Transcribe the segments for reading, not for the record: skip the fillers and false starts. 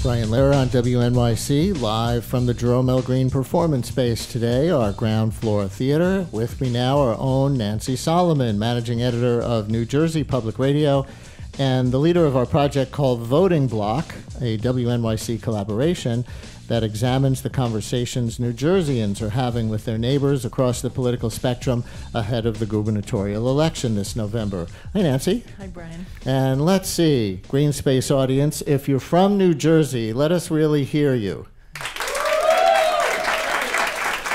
Brian Lehrer on WNYC, live from the Jerome L. Green Performance Space today, our ground floor theater. With me now, our own Nancy Solomon, managing editor of New Jersey Public Radio and the leader of our project called Voting Block, a WNYC collaboration that examines the conversations New Jerseyans are having with their neighbors across the political spectrum ahead of the gubernatorial election this November. Hi, Nancy. Hi, Brian. And let's see, Green Space audience, if you're from New Jersey, let us really hear you.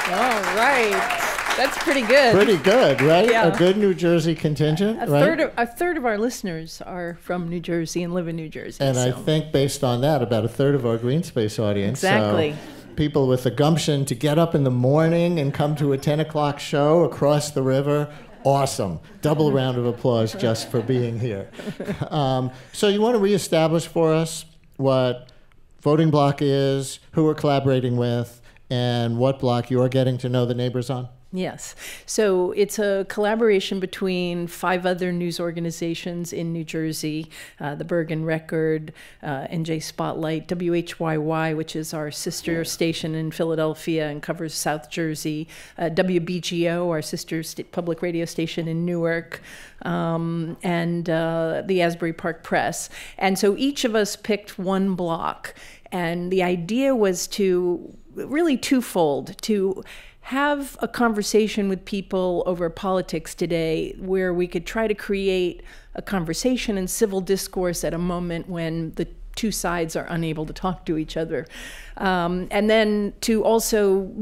All right. That's pretty good. Pretty good, right? Yeah. A good New Jersey contingent, right? A third of our listeners are from New Jersey and live in New Jersey. And I think based on that, about a third of our Green Space audience. Exactly. So people with the gumption to get up in the morning and come to a 10 o'clock show across the river, awesome. Double round of applause just for being here. So you want to reestablish for us what Voting Block is, who we're collaborating with, and what block you're getting to know the neighbors on? Yes. So it's a collaboration between 5 other news organizations in New Jersey, the Bergen Record, NJ Spotlight, WHYY, which is our sister station in Philadelphia and covers South Jersey, WBGO, our sister public radio station in Newark, and the Asbury Park Press. And so each of us picked one block. And the idea was to really twofold, to have a conversation with people over politics today where we could try to create a conversation and civil discourse at a moment when the two sides are unable to talk to each other. And then to also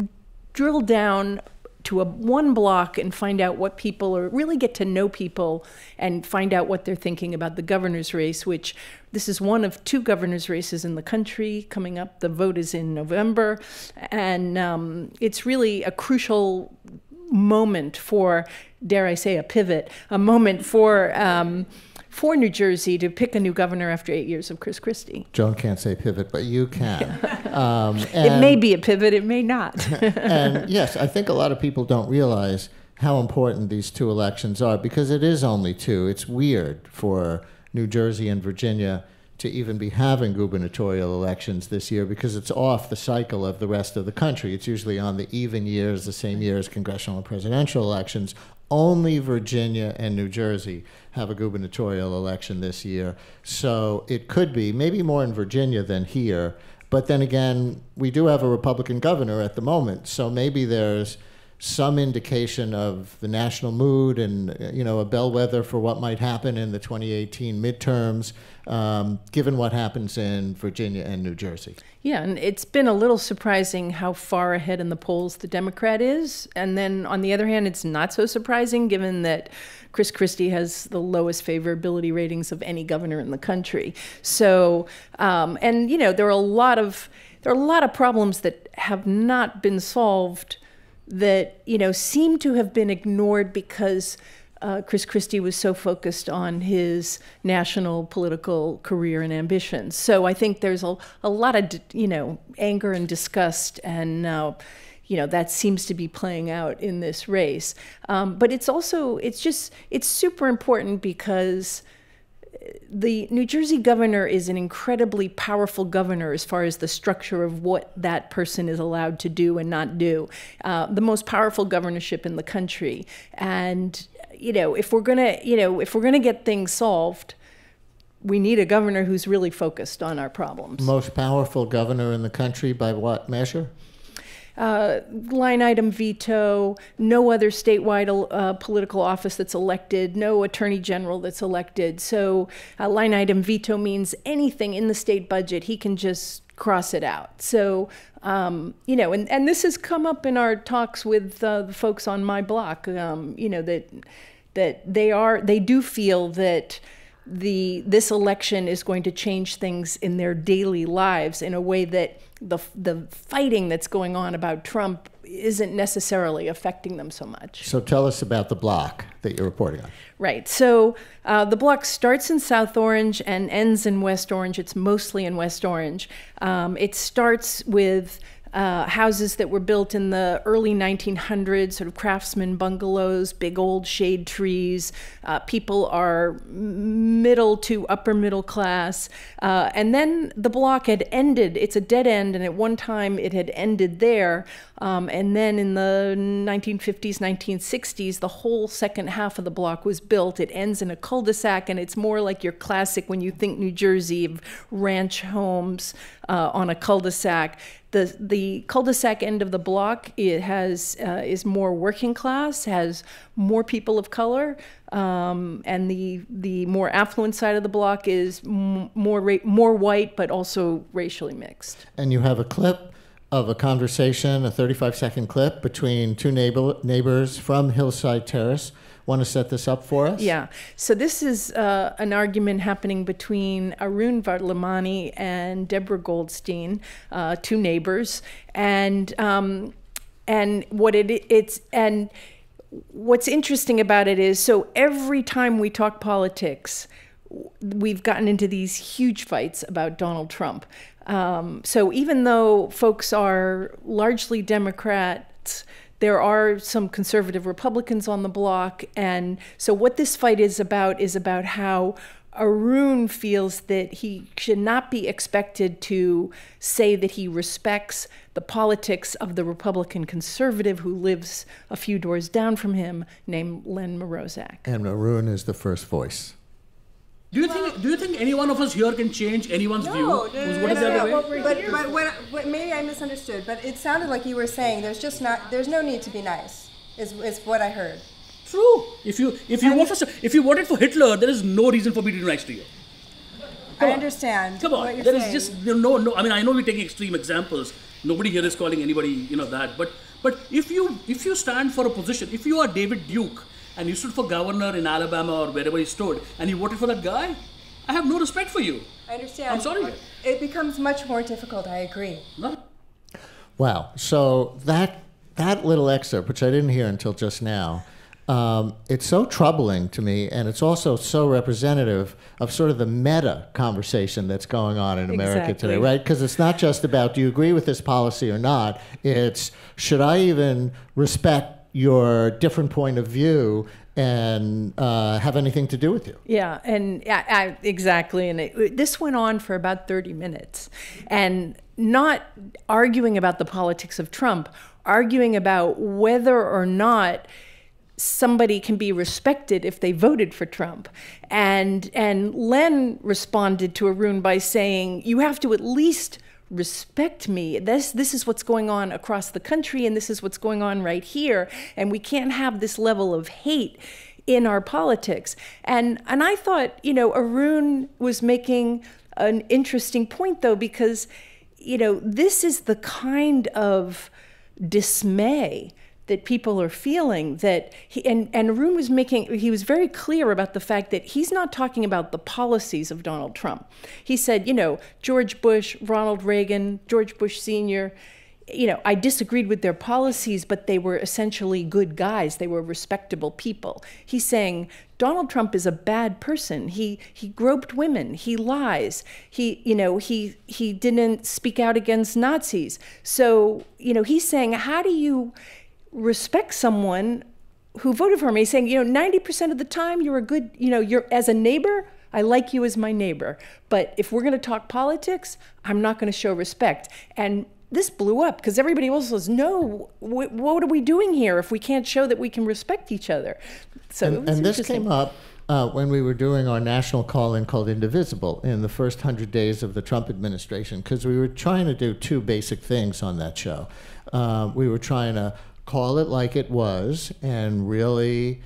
drill down to one block and find out what people are, really get to know people and find out what they're thinking about the governor's race, which this is one of 2 governor's races in the country coming up. The vote is in November. And it's really a crucial moment for, dare I say, a pivot, a moment for New Jersey to pick a new governor after 8 years of Chris Christie. Joan can't say pivot, but you can. It may be a pivot, it may not. And yes, I think a lot of people don't realize how important these 2 elections are because it is only 2. It's weird for New Jersey and Virginia to even be having gubernatorial elections this year because it's off the cycle of the rest of the country. It's usually on the even years, the same year as congressional and presidential elections. Only Virginia and New Jersey have a gubernatorial election this year. So it could be maybe more in Virginia than here. But then again, we do have a Republican governor at the moment. So maybe there's some indication of the national mood and, a bellwether for what might happen in the 2018 midterms, given what happens in Virginia and New Jersey. Yeah, and it's been a little surprising how far ahead in the polls the Democrat is. And then on the other hand, it's not so surprising given that Chris Christie has the lowest favorability ratings of any governor in the country. So, and there are a lot of problems that have not been solved that, seem to have been ignored because Chris Christie was so focused on his national political career and ambitions. So I think there's a lot of, anger and disgust and, that seems to be playing out in this race. But it's super important because the New Jersey governor is an incredibly powerful governor as far as the structure of what that person is allowed to do and not do. The most powerful governorship in the country. And, if we're gonna get things solved, we need a governor who's really focused on our problems. Most powerful governor in the country by what measure? Line item veto, no other statewide political office that's elected, no attorney general that's elected. So line item veto means anything in the state budget, he can just cross it out. So, and this has come up in our talks with the folks on my block, that they do feel that this election is going to change things in their daily lives in a way that the fighting that's going on about Trump isn't necessarily affecting them so much. So tell us about the block that you're reporting on. Right. So the block starts in South Orange and ends in West Orange. It's mostly in West Orange. It starts with houses that were built in the early 1900s, sort of craftsman bungalows, big old shade trees. People are middle to upper middle class. And then the block had ended. It's a dead end, and at one time it had ended there. And then in the 1950s, 1960s, the whole second half of the block was built. It ends in a cul-de-sac, and it's more like your classic, when you think New Jersey, of ranch homes on a cul-de-sac. The cul-de-sac end of the block, it has is more working class, has more people of color, and the more affluent side of the block is more white, but also racially mixed. And you have a clip of a conversation, a 35-second clip between two neighbors from Hillside Terrace. Want to set this up for us? Yeah. So this is an argument happening between Arun Vartlamani and Deborah Goldstein, two neighbors, and what's interesting about it is, so every time we talk politics, we've gotten into these huge fights about Donald Trump. So even though folks are largely Democrats, there are some conservative Republicans on the block. And so what this fight is about how Arun feels that he should not be expected to say that he respects the politics of the Republican conservative who lives a few doors down from him, named Len Moreau. And Arun is the first voice. Do you think any one of us here can change anyone's view? No. But maybe I misunderstood. But it sounded like you were saying there's no need to be nice. Is what I heard. True. If you voted for Hitler, there is no reason for me to be nice to you. I understand. Come on. What you're There saying. is just no. I mean, I know we're taking extreme examples. Nobody here is calling anybody that. But if you stand for a position, if you are David Duke, and you stood for governor in Alabama or wherever you stood, and you voted for that guy, I have no respect for you. I understand. I'm sorry. It becomes much more difficult, I agree. No. Wow. So that little excerpt, which I didn't hear until just now, it's so troubling to me, and it's also so representative of sort of the meta conversation that's going on in America today, right? Because it's not just about, do you agree with this policy or not? It's, should I even respect your different point of view and have anything to do with you? Yeah, and exactly. And this went on for about 30 minutes. And not arguing about the politics of Trump, arguing about whether or not somebody can be respected if they voted for Trump. And Len responded to Arun by saying, you have to at least respect me. This is what's going on across the country, and this is what's going on right here, and we can't have this level of hate in our politics. And I thought, Arun was making an interesting point, though, because, this is the kind of dismay that people are feeling, that Arun was very clear about the fact that he's not talking about the policies of Donald Trump. He said, George Bush, Ronald Reagan, George Bush Sr., I disagreed with their policies, but they were essentially good guys. They were respectable people. He's saying Donald Trump is a bad person. He groped women. He lies. He didn't speak out against Nazis. So, he's saying, how do you respect someone who voted for me? He's saying, 90% of the time you're a good, you're, as a neighbor, I like you as my neighbor. But if we're going to talk politics, I'm not going to show respect. And this blew up because everybody else was, no, what are we doing here if we can't show that we can respect each other? So and this came up when we were doing our national call-in called Indivisible in the first 100 days of the Trump administration, because we were trying to do two basic things on that show. We were trying to call it like it was and really,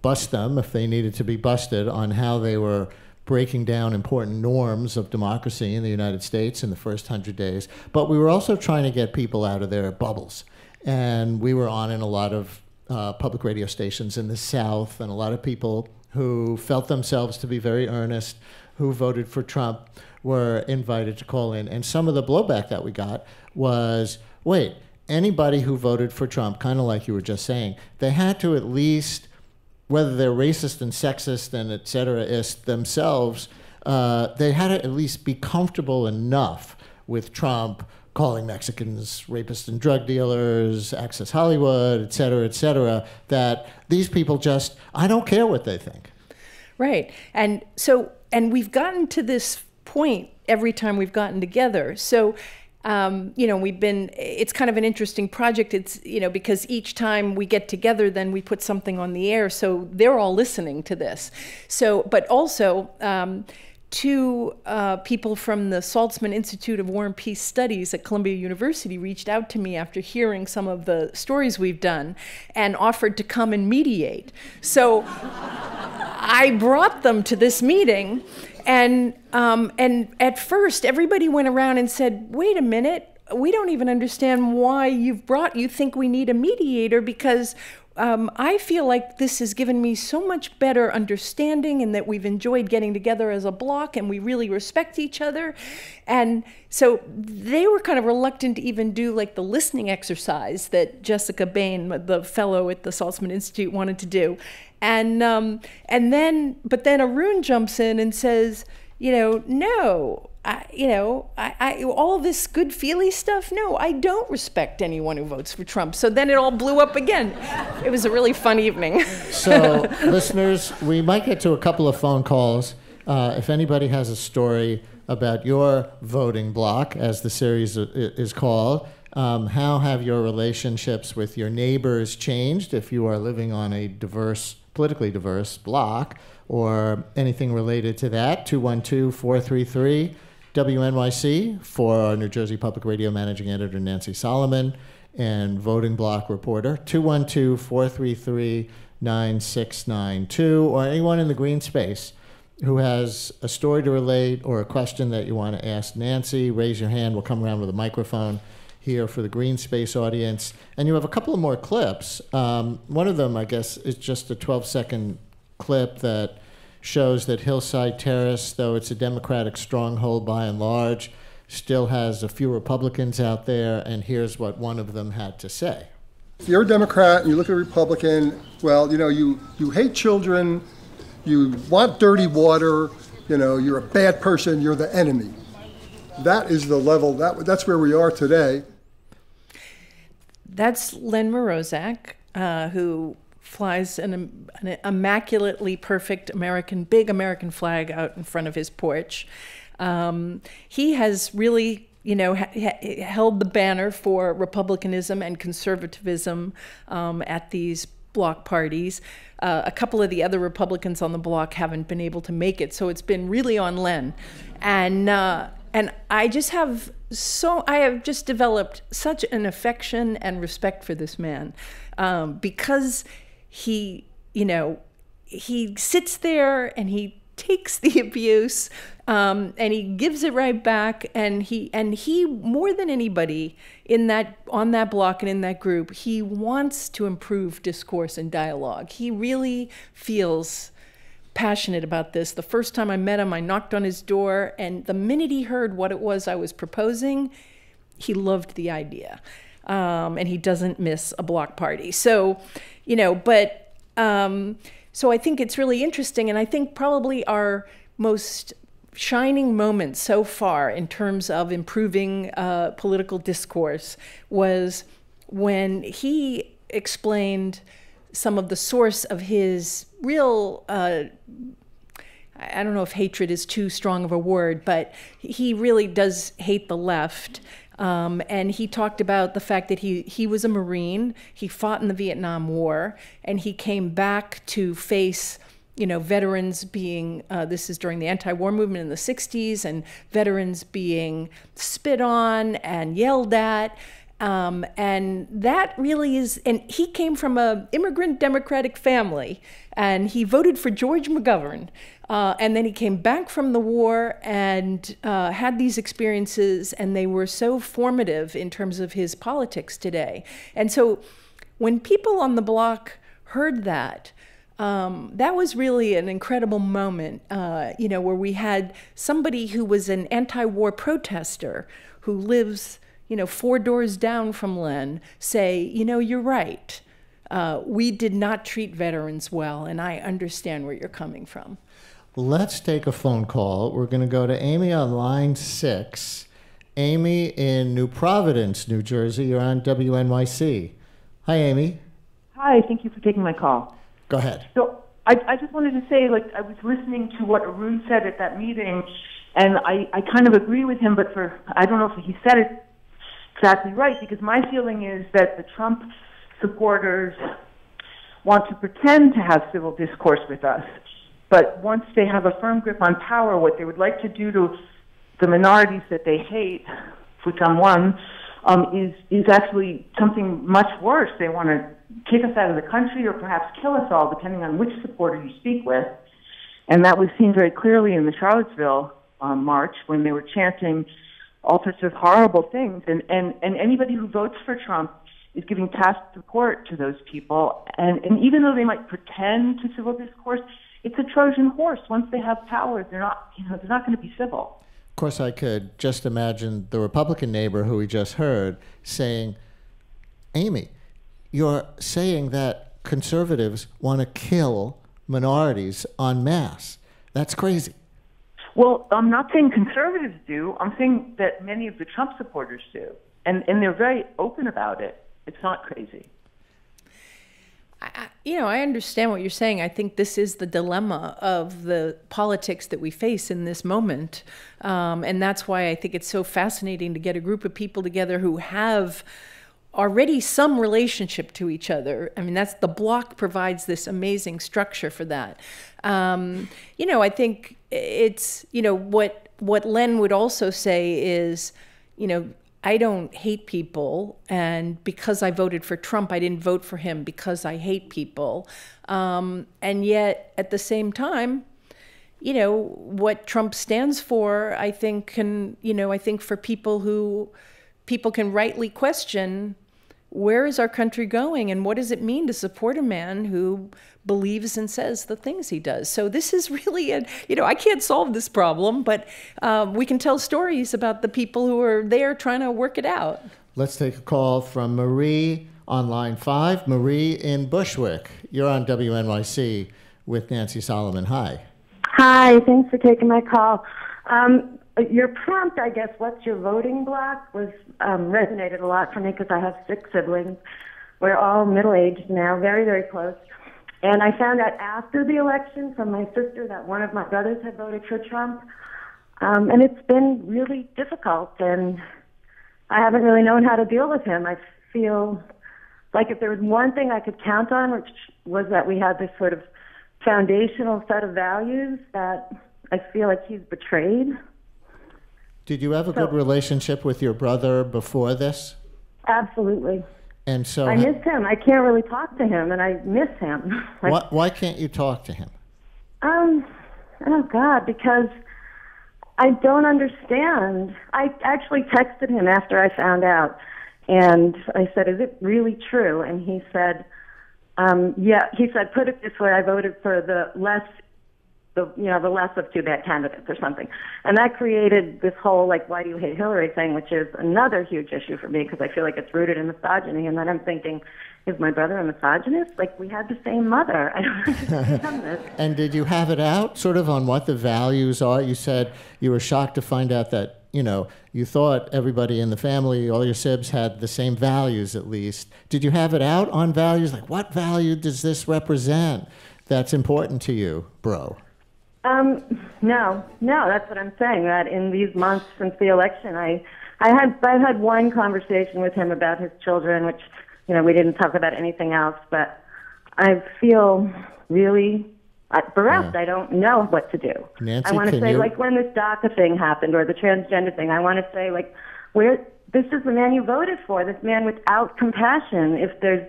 bust them if they needed to be busted on how they were breaking down important norms of democracy in the United States in the first 100 days. But we were also trying to get people out of their bubbles. And we were on in a lot of public radio stations in the South, and a lot of people who felt themselves to be very earnest, who voted for Trump, were invited to call in. And some of the blowback that we got was, wait, anybody who voted for Trump, kind of like you were just saying, they had to at least, whether they're racist and sexist and et cetera themselves, they had to at least be comfortable enough with Trump calling Mexicans rapists and drug dealers, Access Hollywood, et cetera, that these people just, I don't care what they think. Right. And we've gotten to this point every time we've gotten together. So, it's kind of an interesting project. It's, because each time we get together, then we put something on the air. So they're all listening to this. So, but also, two people from the Saltzman Institute of War and Peace Studies at Columbia University reached out to me after hearing some of the stories we've done and offered to come and mediate. So I brought them to this meeting, and at first everybody went around and said, wait a minute, we don't even understand why you think we need a mediator, because I feel like this has given me so much better understanding, and that we've enjoyed getting together as a block and we really respect each other. And so they were kind of reluctant to even do like the listening exercise that Jessica Bain, the fellow at the Saltzman Institute, wanted to do. But then Arun jumps in and says, no, all this good feely stuff, no, I don't respect anyone who votes for Trump. So then it all blew up again. It was a really fun evening. So, listeners, we might get to a couple of phone calls. If anybody has a story about your voting block, as the series is called, how have your relationships with your neighbors changed if you are living on a politically diverse block, or anything related to that? 212-433 WNYC for our New Jersey Public Radio Managing Editor Nancy Solomon and voting block reporter. 212-433-9692, or anyone in the green space who has a story to relate or a question that you want to ask Nancy. Raise your hand. We'll come around with a microphone here for the green space audience. And you have a couple of more clips. One of them, I guess, is just a 12-second clip that shows that Hillside Terrace, though it's a Democratic stronghold by and large, still has a few Republicans out there. And here's what one of them had to say. If you're a Democrat and you look at a Republican, well, you hate children, you want dirty water, you're a bad person, you're the enemy. That is the level, that's where we are today. That's Len Moreau, who flies an immaculately perfect big American flag out in front of his porch. He has really, held the banner for republicanism and conservatism at these block parties. A couple of the other Republicans on the block haven't been able to make it, so it's been really on Len. And I have just developed such an affection and respect for this man, because he sits there and he takes the abuse, and he gives it right back. And he more than anybody on that block and in that group, he wants to improve discourse and dialogue. He really feels passionate about this. The first time I met him, I knocked on his door, and the minute he heard what it was I was proposing, he loved the idea. And he doesn't miss a block party. So, so I think it's really interesting, and I think probably our most shining moment so far in terms of improving political discourse was when he explained some of the source of his real, I don't know if hatred is too strong of a word, but he really does hate the left. And he talked about the fact that he was a Marine, he fought in the Vietnam War, and he came back to face, veterans being, this is during the anti-war movement in the 60s, and veterans being spit on and yelled at. And that really is, and he came from an immigrant Democratic family, and he voted for George McGovern. And then he came back from the war and had these experiences, and they were so formative in terms of his politics today. And so when people on the block heard that, that was really an incredible moment, where we had somebody who was an anti-war protester who lives 4 doors down from Len say, you're right. We did not treat veterans well, and I understand where you're coming from. Let's take a phone call. We're going to go to Amy on line 6. Amy in New Providence, New Jersey. You're on WNYC. Hi, Amy. Hi, thank you for taking my call. Go ahead. So I just wanted to say, like, I was listening to what Arun said at that meeting, and I kind of agree with him, but I don't know if he said it exactly right, because my feeling is that the Trump supporters want to pretend to have civil discourse with us, but once they have a firm grip on power, what they would like to do to the minorities that they hate, which I'm one, is actually something much worse. They want to kick us out of the country or perhaps kill us all, depending on which supporter you speak with. And that was seen very clearly in the Charlottesville march, when they were chanting all sorts of horrible things. And anybody who votes for Trump is giving tacit support to those people. And even though they might pretend to civil discourse, it's a Trojan horse. Once they have power, they're not going to be civil. Of course, I could just imagine the Republican neighbor who we just heard saying, Amy, you're saying that conservatives want to kill minorities en masse. That's crazy. Well, I'm not saying conservatives do. I'm saying that many of the Trump supporters do. And they're very open about it. It's not crazy. I understand what you're saying. I think this is the dilemma of the politics that we face in this moment. And that's why I think it's so fascinating to get a group of people together who have already some relationship to each other. I mean, the bloc provides this amazing structure for that. I think it's, what Len would also say is, I don't hate people, and because I voted for Trump, I didn't vote for him because I hate people. And yet, at the same time, what Trump stands for, I think for people can rightly question, where is our country going, and what does it mean to support a man who believes and says the things he does? So this is really I can't solve this problem, but we can tell stories about the people who are there trying to work it out. Let's take a call from Marie on line 5. Marie in Bushwick. You're on WNYC with Nancy Solomon. Hi. Hi, thanks for taking my call. Your prompt, I guess, what's your voting block, was resonated a lot for me because I have 6 siblings. We're all middle-aged now, very, very close. And I found out after the election from my sister that one of my brothers had voted for Trump. And it's been really difficult, and I haven't really known how to deal with him. I feel like if there was one thing I could count on, which was that we had this sort of foundational set of values, that I feel like he's betrayed. Did you have a good relationship with your brother before this? Absolutely. And so I miss him. I can't really talk to him, and I miss him. Why can't you talk to him? Oh God, because I don't understand. I actually texted him after I found out, and I said, "Is it really true?" And he said, "Yeah." He said, "Put it this way: I voted for the less of two bad candidates or something." And that created this whole, why do you hate Hillary thing, which is another huge issue for me because I feel like it's rooted in misogyny. And then I'm thinking, is my brother a misogynist? We had the same mother. I don't understand this. And did you have it out sort of on what the values are? You said you were shocked to find out that, you thought everybody in the family, all your sibs had the same values at least. Did you have it out on values? What value does this represent that's important to you, bro? No, that's what I'm saying, that in these months since the election, I've had one conversation with him about his children, which, we didn't talk about anything else, but I feel really bereft. I don't know what to do. Nancy, I want to say, when this DACA thing happened or the transgender thing, I want to say, this is the man you voted for, this man without compassion. If there's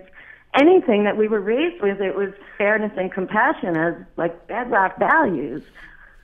anything that we were raised with, it was fairness and compassion as bedrock values.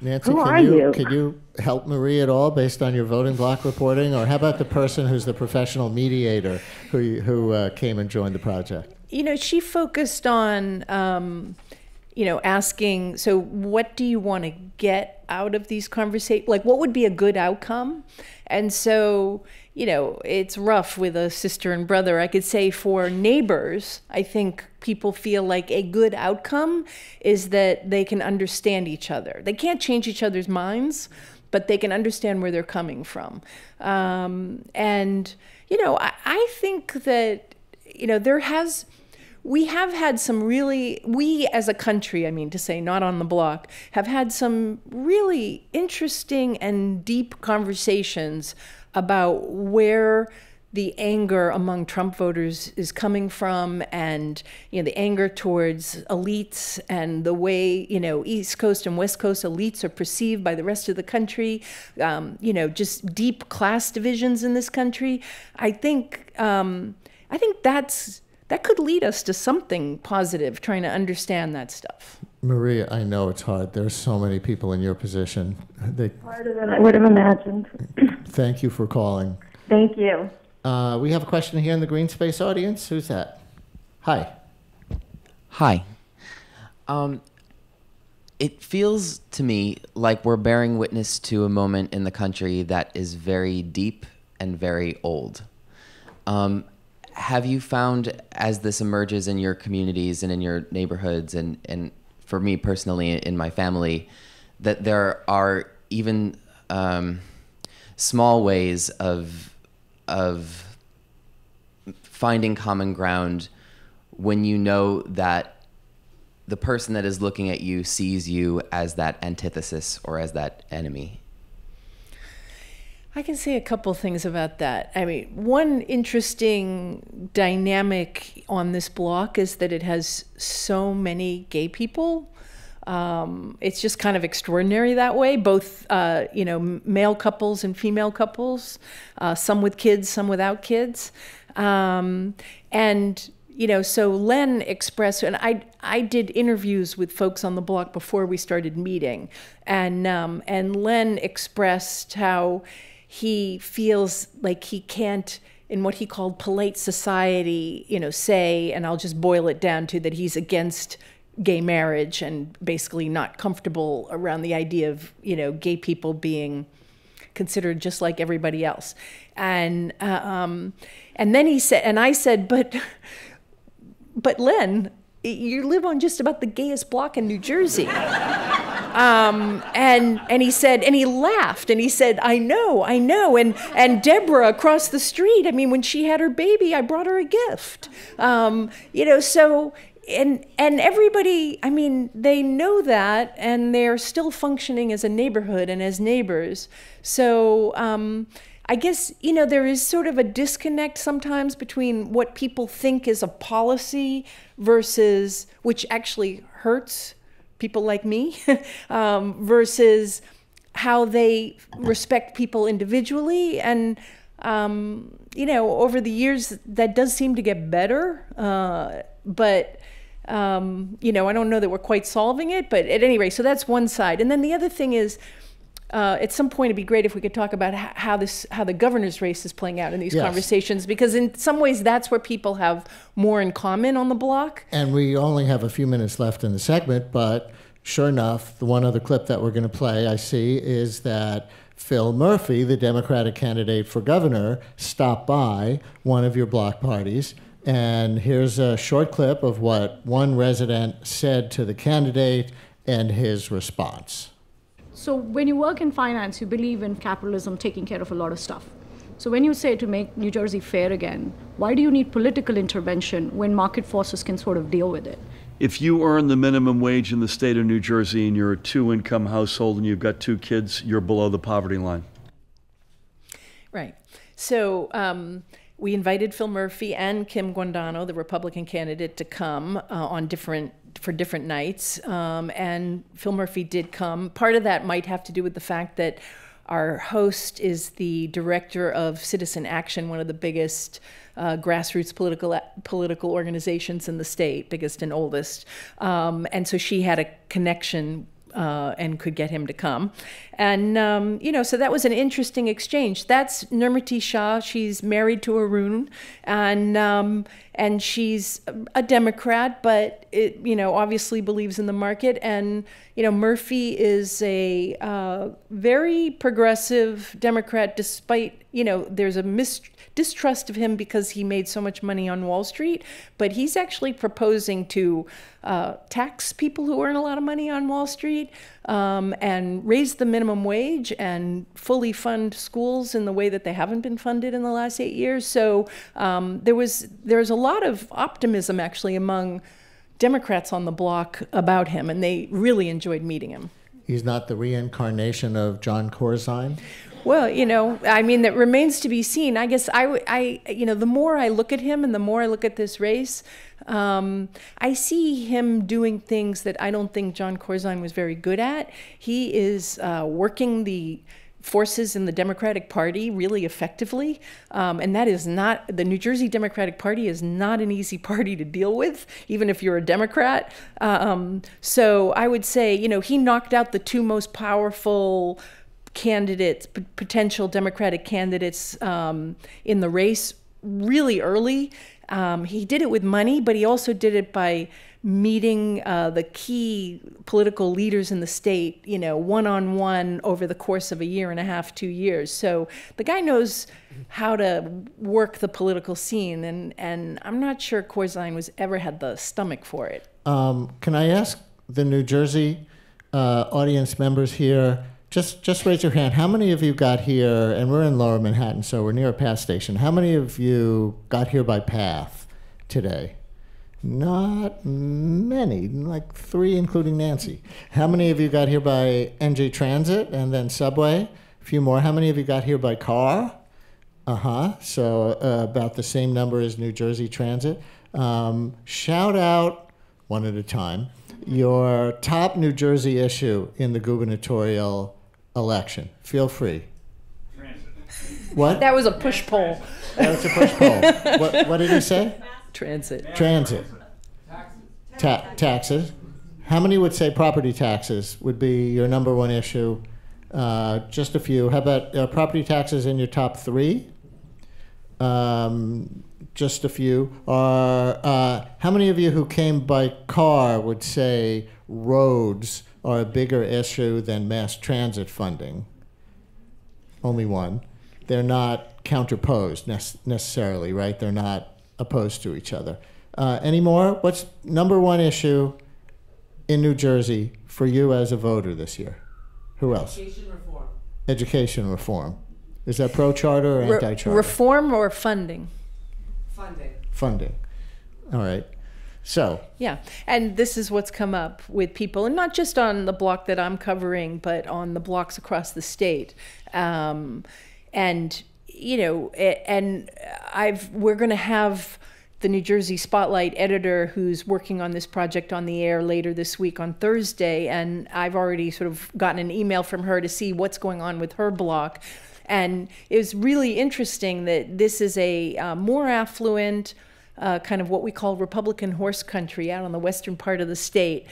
Nancy, Who are you? Could you help Marie at all based on your voting block reporting? Or how about the person who's the professional mediator who came and joined the project? She focused on, asking, so what do you want to get out of these conversations? What would be a good outcome? And so, it's rough with a sister and brother. I could say for neighbors, I think people feel like a good outcome is that they can understand each other. They can't change each other's minds, but they can understand where they're coming from. And, you know, I think that, you know, we have had some really, we as a country, I mean to say, not on the block, have had some really interesting and deep conversations about where the anger among Trump voters is coming from, and, you know, the anger towards elites and the way, you know, East Coast and West Coast elites are perceived by the rest of the country, you know, just deep class divisions in this country. I think that could lead us to something positive, trying to understand that stuff. Maria, I know it's hard. There's so many people in your position. Harder than I would have imagined. Thank you for calling. Thank you. We have a question here in the Green Space audience. Who's that? Hi. Hi. It feels to me like we're bearing witness to a moment in the country that is very deep and very old. Have you found, as this emerges in your communities and in your neighborhoods, and for me personally in my family, that there are even small ways of finding common ground when you know that the person that is looking at you sees you as that antithesis or as that enemy? I can say a couple things about that. I mean, one interesting dynamic on this block is that it has so many gay people. It's just kind of extraordinary that way, both, you know, male couples and female couples, some with kids, some without kids. And, you know, so Len expressed, and I did interviews with folks on the block before we started meeting, and Len expressed how he feels like he can't, in what he called polite society, you know, say, and I'll just boil it down to that he's against gay marriage and basically not comfortable around the idea of, you know, gay people being considered just like everybody else. And then he said, and I said, but Len, you live on just about the gayest block in New Jersey. And he said, and he laughed, and he said, I know. And Deborah across the street, I mean, when she had her baby, I brought her a gift. You know, so, and everybody, I mean, they know that, and they're still functioning as a neighborhood and as neighbors. So, I guess, you know, there is sort of a disconnect sometimes between what people think is a policy versus, which actually hurts people like me, versus how they respect people individually. And, you know, over the years, that does seem to get better. But, you know, I don't know that we're quite solving it. But at any rate, so that's one side. And then the other thing is, at some point, it'd be great if we could talk about how the governor's race is playing out in these conversations, because in some ways that's where people have more in common on the block. And we only have a few minutes left in the segment, but sure enough, the one other clip that we're going to play, I see, is that Phil Murphy, the Democratic candidate for governor, stopped by one of your block parties. And here's a short clip of what one resident said to the candidate and his response. So when you work in finance, you believe in capitalism taking care of a lot of stuff. So when you say to make New Jersey fair again, why do you need political intervention when market forces can sort of deal with it? If you earn the minimum wage in the state of New Jersey and you're a two-income household and you've got 2 kids, you're below the poverty line. Right. So we invited Phil Murphy and Kim Guandano, the Republican candidate, to come for different nights, and Phil Murphy did come. Part of that might have to do with the fact that our host is the director of Citizen Action, one of the biggest grassroots political organizations in the state, biggest and oldest, and so she had a connection and could get him to come. And, you know, so that was an interesting exchange. That's Nirmati Shah. She's married to Arun, and she's a Democrat, but, you know, obviously believes in the market. And, you know, Murphy is a very progressive Democrat, despite, you know, there's a distrust of him because he made so much money on Wall Street, but he's actually proposing to tax people who earn a lot of money on Wall Street, and raise the minimum wage and fully fund schools in the way that they haven't been funded in the last 8 years. So there's a lot of optimism actually among Democrats on the block about him, and they really enjoyed meeting him. He's not the reincarnation of John Corzine? Well, I mean, that remains to be seen. I guess the more I look at him and the more I look at this race, I see him doing things that I don't think John Corzine was very good at. He is working the forces in the Democratic Party really effectively, and that is not, the New Jersey Democratic Party is not an easy party to deal with, even if you're a Democrat. So I would say, he knocked out the two most powerful candidates, potential Democratic candidates in the race really early. He did it with money, but he also did it by meeting the key political leaders in the state, one-on-one over the course of a year and a half, 2 years. So the guy knows how to work the political scene, and I'm not sure Corzine ever had the stomach for it. Can I ask the New Jersey audience members here, just raise your hand. How many of you got here, and we're in Lower Manhattan, so we're near a path station. How many of you got here by path today? Not many, like 3, including Nancy. How many of you got here by NJ Transit and then subway? A few more. How many of you got here by car? So about the same number as New Jersey Transit. Shout out, one at a time, your top New Jersey issue in the gubernatorial election. Feel free. Transit. What? That was a push poll. That was a push poll. What did he say? Transit. Transit. Taxes. How many would say property taxes would be your number one issue? Just a few. How about property taxes in your top 3? Just a few. How many of you who came by car would say roads are a bigger issue than mass transit funding? Only one. They're not counterposed necessarily, right? They're not opposed to each other. Any more? What's number one issue in New Jersey for you as a voter this year? Who else? Education reform. Education reform. Is that pro-charter or anti-charter? Reform or funding? Funding. Funding. All right. So. Yeah, and this is what's come up with people, and not just on the block that I'm covering, but on the blocks across the state. We're going to have the New Jersey Spotlight editor who's working on this project on the air later this week on Thursday, and I've already sort of gotten an email from her to see what's going on with her block. And it was really interesting that this is a more affluent, kind of what we call Republican horse country out on the western part of the state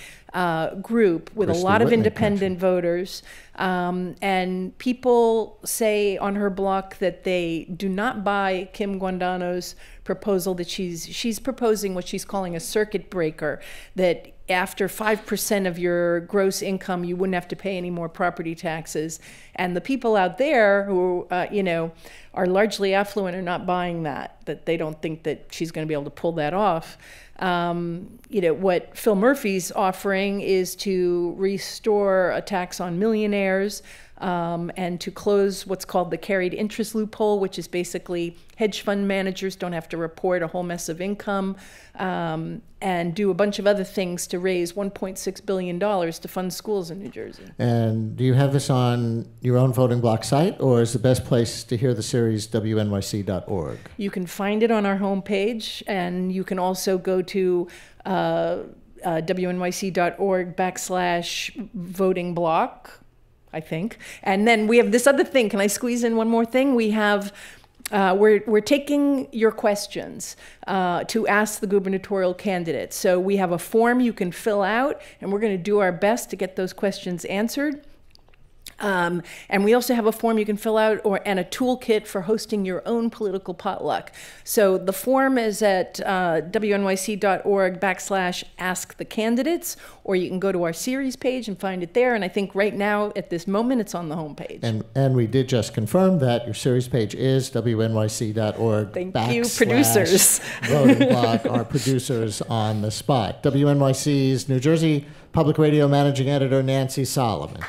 group with a lot of independent voters. And people say on her block that they do not buy Kim Guandano's proposal, that she's proposing what she's calling a circuit breaker, that after 5% of your gross income, you wouldn't have to pay any more property taxes. And the people out there who, are largely affluent are not buying that they don't think that she's going to be able to pull that off. What Phil Murphy's offering is to restore a tax on millionaires, and to close what's called the carried interest loophole, which is basically hedge fund managers don't have to report a whole mess of income, and do a bunch of other things to raise $1.6 billion to fund schools in New Jersey. And do you have this on your own voting block site, or is the best place to hear the series WNYC.org? You can find it on our homepage, and you can also go to WNYC.org/voting block, I think. And then we have this other thing. Can I squeeze in one more thing? We have, we're taking your questions to ask the gubernatorial candidates. So we have a form you can fill out, and we're going to do our best to get those questions answered. And we also have a form you can fill out and a toolkit for hosting your own political potluck. So the form is at wnyc.org/ask-the-candidates, or you can go to our series page and find it there. And I think right now, at this moment, it's on the homepage. And we did just confirm that your series page is wnyc.org. Thank you, producers. Voting block, our producers on the spot. WNYC's New Jersey Public Radio Managing Editor, Nancy Solomon.